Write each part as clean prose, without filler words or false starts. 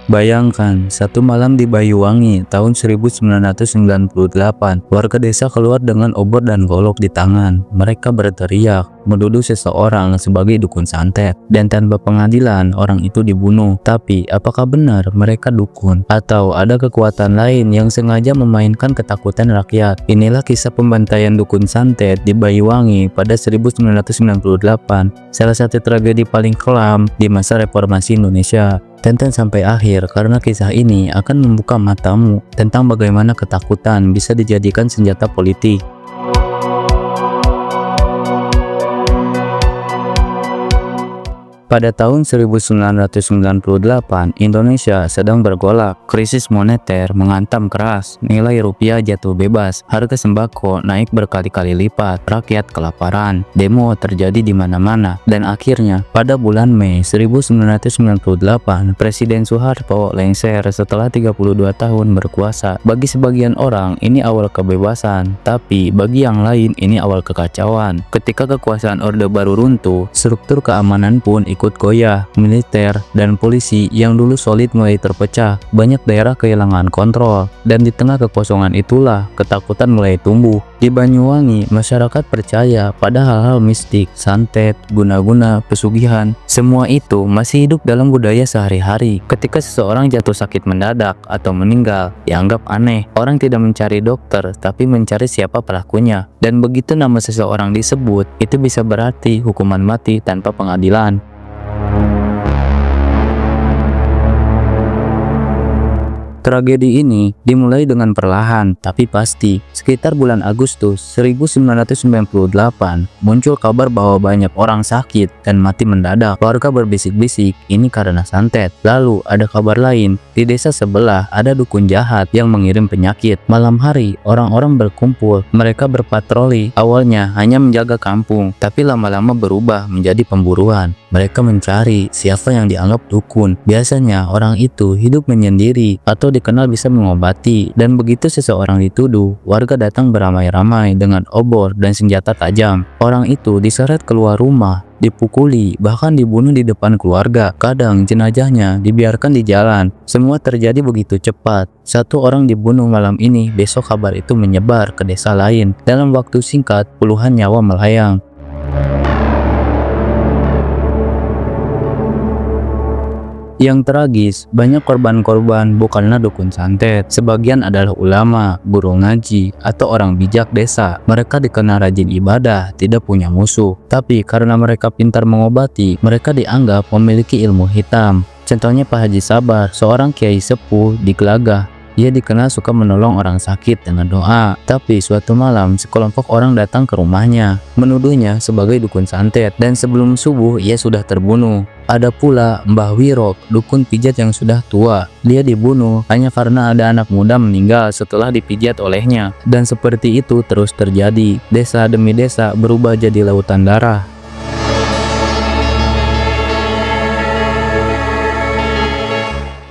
Bayangkan, satu malam di Banyuwangi tahun 1998, warga desa keluar dengan obor dan golok di tangan. Mereka berteriak, menuduh seseorang sebagai dukun santet, dan tanpa pengadilan orang itu dibunuh. Tapi, apakah benar mereka dukun? Atau ada kekuatan lain yang sengaja memainkan ketakutan rakyat? Inilah kisah pembantaian dukun santet di Banyuwangi pada 1998, salah satu tragedi paling kelam di masa reformasi Indonesia. Tonton sampai akhir karena kisah ini akan membuka matamu tentang bagaimana ketakutan bisa dijadikan senjata politik. Pada tahun 1998, Indonesia sedang bergolak. Krisis moneter menghantam keras, nilai rupiah jatuh bebas, harga sembako naik berkali-kali lipat, rakyat kelaparan, demo terjadi di mana-mana, dan akhirnya pada bulan Mei 1998, Presiden Soeharto lengser setelah 32 tahun berkuasa. Bagi sebagian orang, ini awal kebebasan, tapi bagi yang lain ini awal kekacauan. Ketika kekuasaan Orde Baru runtuh, struktur keamanan pun ikut goyah. Militer dan polisi yang dulu solid mulai terpecah, banyak daerah kehilangan kontrol, dan di tengah kekosongan itulah ketakutan mulai tumbuh. Di Banyuwangi, masyarakat percaya pada hal-hal mistik, santet, guna-guna, pesugihan. Semua itu masih hidup dalam budaya sehari-hari. Ketika seseorang jatuh sakit mendadak atau meninggal, dianggap aneh. Orang tidak mencari dokter, tapi mencari siapa pelakunya. Dan begitu nama seseorang disebut, itu bisa berarti hukuman mati tanpa pengadilan. Tragedi ini dimulai dengan perlahan tapi pasti. Sekitar bulan Agustus 1998, muncul kabar bahwa banyak orang sakit dan mati mendadak. Warga berbisik-bisik ini karena santet. Lalu ada kabar lain, di desa sebelah ada dukun jahat yang mengirim penyakit. Malam hari orang-orang berkumpul, mereka berpatroli. Awalnya hanya menjaga kampung, tapi lama-lama berubah menjadi pemburuan. Mereka mencari siapa yang dianggap dukun. Biasanya orang itu hidup menyendiri atau dikenal bisa mengobati, dan begitu seseorang dituduh, warga datang beramai-ramai dengan obor dan senjata tajam. Orang itu diseret keluar rumah, dipukuli, bahkan dibunuh di depan keluarga. Kadang jenazahnya dibiarkan di jalan. Semua terjadi begitu cepat. Satu orang dibunuh malam ini, besok kabar itu menyebar ke desa lain. Dalam waktu singkat, puluhan nyawa melayang. Yang tragis, banyak korban-korban bukanlah dukun santet. Sebagian adalah ulama, guru ngaji, atau orang bijak desa. Mereka dikenal rajin ibadah, tidak punya musuh. Tapi karena mereka pintar mengobati, mereka dianggap memiliki ilmu hitam. Contohnya Pak Haji Sabar, seorang kiai sepuh di Gelagah. Ia dikenal suka menolong orang sakit dengan doa. Tapi suatu malam, sekelompok orang datang ke rumahnya, menuduhnya sebagai dukun santet, dan sebelum subuh ia sudah terbunuh. Ada pula Mbah Wirok, dukun pijat yang sudah tua. Dia dibunuh hanya karena ada anak muda meninggal setelah dipijat olehnya. Dan seperti itu terus terjadi. Desa demi desa berubah jadi lautan darah.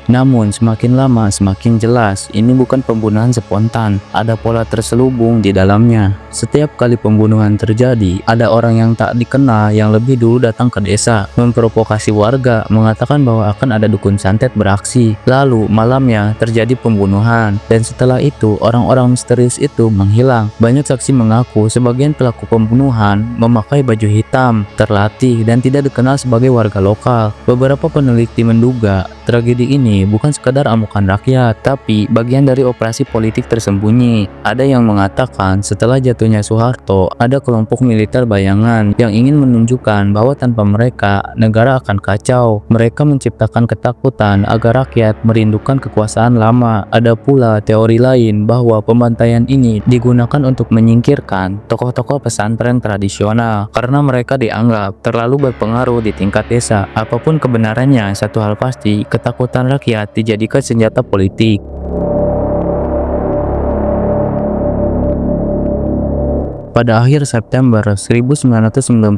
Namun semakin lama semakin jelas ini bukan pembunuhan spontan, ada pola terselubung di dalamnya. Setiap kali pembunuhan terjadi, ada orang yang tak dikenal yang lebih dulu datang ke desa, memprovokasi warga, mengatakan bahwa akan ada dukun santet beraksi. Lalu malamnya terjadi pembunuhan, dan setelah itu orang-orang misterius itu menghilang. Banyak saksi mengaku sebagian pelaku pembunuhan memakai baju hitam, terlatih, dan tidak dikenal sebagai warga lokal. Beberapa peneliti menduga tragedi ini bukan sekadar amukan rakyat, tapi bagian dari operasi politik tersembunyi. Ada yang mengatakan setelah jatuhnya Soeharto, ada kelompok militer bayangan yang ingin menunjukkan bahwa tanpa mereka, negara akan kacau. Mereka menciptakan ketakutan agar rakyat merindukan kekuasaan lama. Ada pula teori lain bahwa pembantaian ini digunakan untuk menyingkirkan tokoh-tokoh pesantren tradisional karena mereka dianggap terlalu berpengaruh di tingkat desa. Apapun kebenarannya, satu hal pasti, ketakutan rakyat dijadikan senjata politik. Pada akhir September 1998,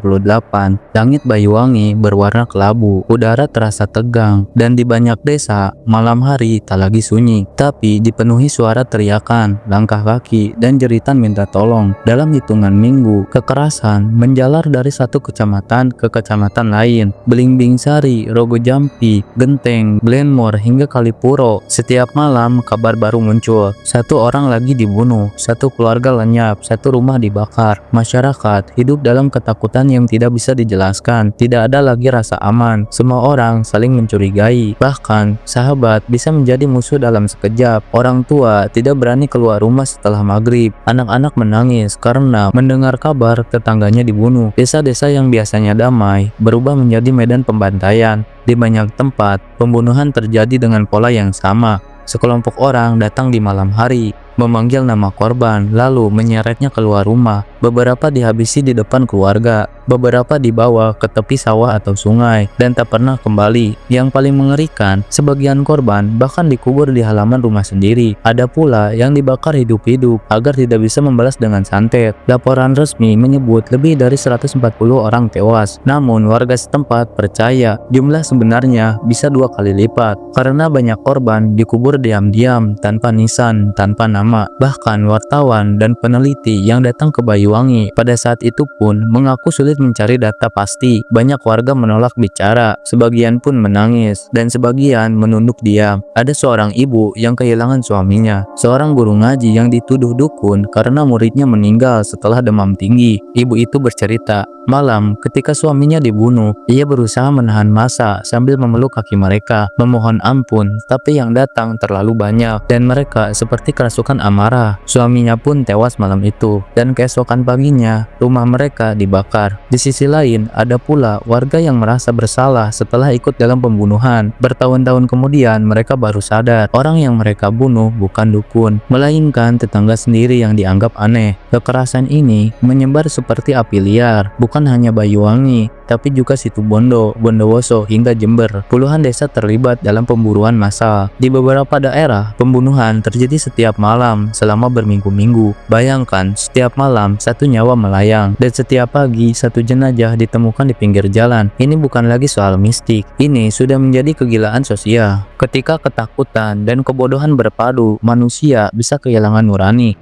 langit Banyuwangi berwarna kelabu, udara terasa tegang, dan di banyak desa, malam hari tak lagi sunyi, tapi dipenuhi suara teriakan, langkah kaki, dan jeritan minta tolong. Dalam hitungan minggu, kekerasan menjalar dari satu kecamatan ke kecamatan lain, Belimbing Sari, Rogo Jampi, Genteng, Glenmore, hingga Kalipuro. Setiap malam, kabar baru muncul. Satu orang lagi dibunuh, satu keluarga lenyap, satu rumah dibakar. Masyarakat hidup dalam ketakutan yang tidak bisa dijelaskan. Tidak ada lagi rasa aman. Semua orang saling mencurigai. Bahkan, sahabat bisa menjadi musuh dalam sekejap. Orang tua tidak berani keluar rumah setelah maghrib. Anak-anak menangis karena mendengar kabar tetangganya dibunuh. Desa-desa yang biasanya damai berubah menjadi medan pembantaian. Di banyak tempat, pembunuhan terjadi dengan pola yang sama. Sekelompok orang datang di malam hari, memanggil nama korban, lalu menyeretnya keluar rumah. Beberapa dihabisi di depan keluarga, beberapa dibawa ke tepi sawah atau sungai, dan tak pernah kembali. Yang paling mengerikan, sebagian korban bahkan dikubur di halaman rumah sendiri. Ada pula yang dibakar hidup-hidup agar tidak bisa membalas dengan santet. Laporan resmi menyebut lebih dari 140 orang tewas. Namun warga setempat percaya jumlah sebenarnya bisa 2 kali lipat, karena banyak korban dikubur diam-diam, tanpa nisan, tanpa nama. Bahkan wartawan dan peneliti yang datang ke Banyuwangi pada saat itu pun mengaku sulit mencari data pasti. Banyak warga menolak bicara, sebagian pun menangis, dan sebagian menunduk diam. Ada seorang ibu yang kehilangan suaminya, seorang guru ngaji yang dituduh dukun karena muridnya meninggal setelah demam tinggi. Ibu itu bercerita, malam ketika suaminya dibunuh, ia berusaha menahan massa sambil memeluk kaki mereka, memohon ampun, tapi yang datang terlalu banyak, dan mereka seperti kerasukan amarah. Suaminya pun tewas malam itu, dan keesokan paginya rumah mereka dibakar. Di sisi lain, ada pula warga yang merasa bersalah setelah ikut dalam pembunuhan. Bertahun-tahun kemudian mereka baru sadar orang yang mereka bunuh bukan dukun, melainkan tetangga sendiri yang dianggap aneh. Kekerasan ini menyebar seperti api liar, bukan hanya Banyuwangi, tapi juga Situbondo, Bondowoso, hingga Jember. Puluhan desa terlibat dalam pemburuan massal. Di beberapa daerah, pembunuhan terjadi setiap malam selama berminggu-minggu. Bayangkan, setiap malam satu nyawa melayang, dan setiap pagi satu jenazah ditemukan di pinggir jalan. Ini bukan lagi soal mistik, ini sudah menjadi kegilaan sosial. Ketika ketakutan dan kebodohan berpadu, manusia bisa kehilangan nurani.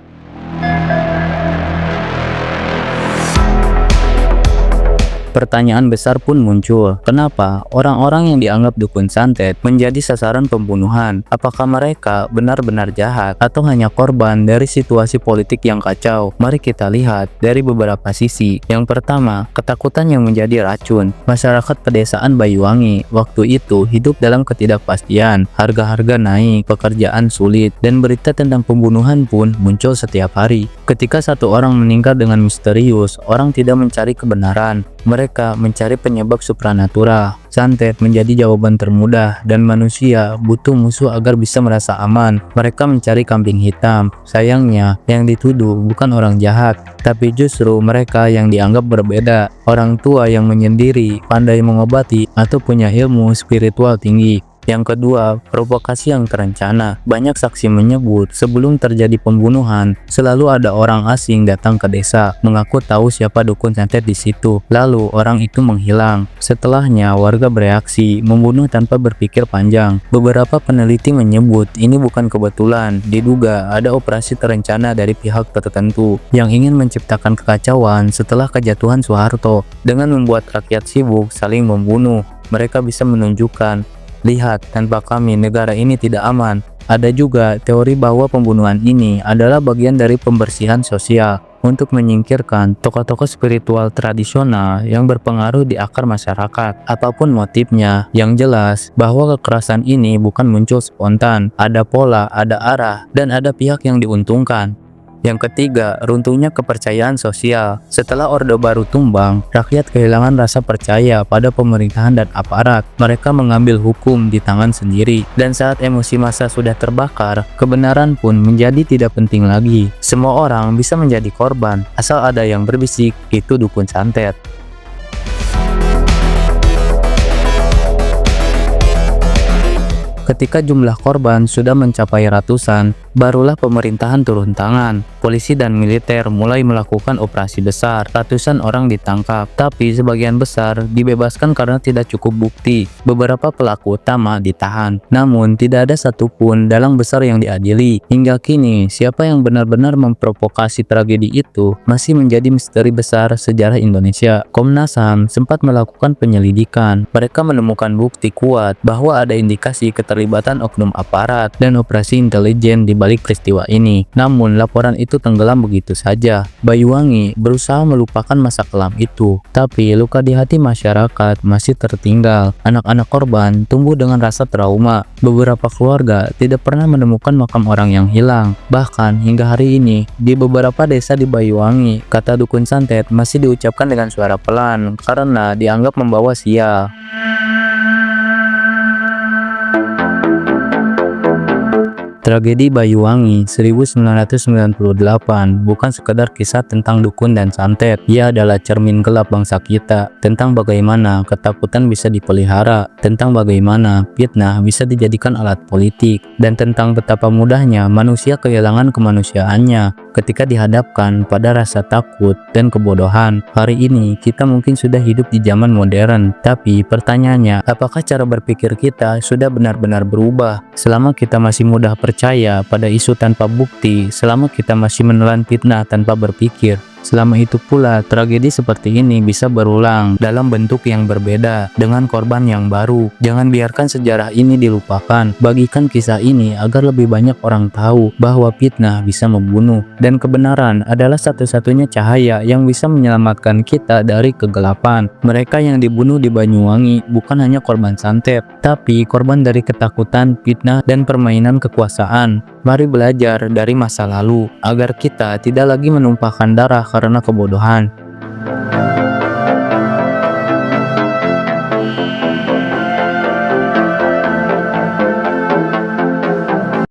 Pertanyaan besar pun muncul, kenapa orang-orang yang dianggap dukun santet menjadi sasaran pembunuhan? Apakah mereka benar-benar jahat atau hanya korban dari situasi politik yang kacau? Mari kita lihat dari beberapa sisi. Yang pertama, ketakutan yang menjadi racun. Masyarakat pedesaan Banyuwangi waktu itu hidup dalam ketidakpastian, harga-harga naik, pekerjaan sulit, dan berita tentang pembunuhan pun muncul setiap hari. Ketika satu orang meninggal dengan misterius, orang tidak mencari kebenaran. Mereka mencari penyebab supranatural. Santet menjadi jawaban termudah, dan manusia butuh musuh agar bisa merasa aman. Mereka mencari kambing hitam. Sayangnya, yang dituduh bukan orang jahat, tapi justru mereka yang dianggap berbeda. Orang tua yang menyendiri, pandai mengobati, atau punya ilmu spiritual tinggi. Yang kedua, provokasi yang terencana. Banyak saksi menyebut sebelum terjadi pembunuhan, selalu ada orang asing datang ke desa, mengaku tahu siapa dukun santet di situ. Lalu orang itu menghilang. Setelahnya warga bereaksi, membunuh tanpa berpikir panjang. Beberapa peneliti menyebut ini bukan kebetulan, diduga ada operasi terencana dari pihak tertentu yang ingin menciptakan kekacauan setelah kejatuhan Soeharto. Dengan membuat rakyat sibuk saling membunuh, mereka bisa menunjukkan, lihat, tanpa kami negara ini tidak aman. Ada juga teori bahwa pembunuhan ini adalah bagian dari pembersihan sosial untuk menyingkirkan tokoh-tokoh spiritual tradisional yang berpengaruh di akar masyarakat. Apapun motifnya, yang jelas bahwa kekerasan ini bukan muncul spontan. Ada pola, ada arah, dan ada pihak yang diuntungkan. Yang ketiga, runtuhnya kepercayaan sosial. Setelah Orde Baru tumbang, rakyat kehilangan rasa percaya pada pemerintahan dan aparat. Mereka mengambil hukum di tangan sendiri. Dan saat emosi massa sudah terbakar, kebenaran pun menjadi tidak penting lagi. Semua orang bisa menjadi korban, asal ada yang berbisik, itu dukun santet. Ketika jumlah korban sudah mencapai ratusan, barulah pemerintahan turun tangan. Polisi dan militer mulai melakukan operasi besar. Ratusan orang ditangkap, tapi sebagian besar dibebaskan karena tidak cukup bukti. Beberapa pelaku utama ditahan, namun tidak ada satupun dalang besar yang diadili. Hingga kini, siapa yang benar-benar memprovokasi tragedi itu masih menjadi misteri besar sejarah Indonesia. Komnas HAM sempat melakukan penyelidikan. Mereka menemukan bukti kuat bahwa ada indikasi keterlibatan oknum aparat dan operasi intelijen di balik peristiwa ini. Namun, laporan itu tenggelam begitu saja. Banyuwangi berusaha melupakan masa kelam itu, tapi luka di hati masyarakat masih tertinggal. Anak-anak korban tumbuh dengan rasa trauma. Beberapa keluarga tidak pernah menemukan makam orang yang hilang. Bahkan hingga hari ini, di beberapa desa di Banyuwangi, kata dukun santet masih diucapkan dengan suara pelan karena dianggap membawa sial. Tragedi Banyuwangi 1998 bukan sekedar kisah tentang dukun dan santet. Ia adalah cermin gelap bangsa kita, tentang bagaimana ketakutan bisa dipelihara, tentang bagaimana fitnah bisa dijadikan alat politik, dan tentang betapa mudahnya manusia kehilangan kemanusiaannya ketika dihadapkan pada rasa takut dan kebodohan. Hari ini kita mungkin sudah hidup di zaman modern, tapi pertanyaannya, apakah cara berpikir kita sudah benar-benar berubah? Selama kita masih mudah percaya pada isu tanpa bukti, selama kita masih menelan fitnah tanpa berpikir, selama itu pula tragedi seperti ini bisa berulang dalam bentuk yang berbeda dengan korban yang baru. Jangan biarkan sejarah ini dilupakan. Bagikan kisah ini agar lebih banyak orang tahu bahwa fitnah bisa membunuh dan kebenaran adalah satu-satunya cahaya yang bisa menyelamatkan kita dari kegelapan. Mereka yang dibunuh di Banyuwangi bukan hanya korban santet, tapi korban dari ketakutan, fitnah, dan permainan kekuasaan. Mari belajar dari masa lalu agar kita tidak lagi menumpahkan darah karena kebodohan.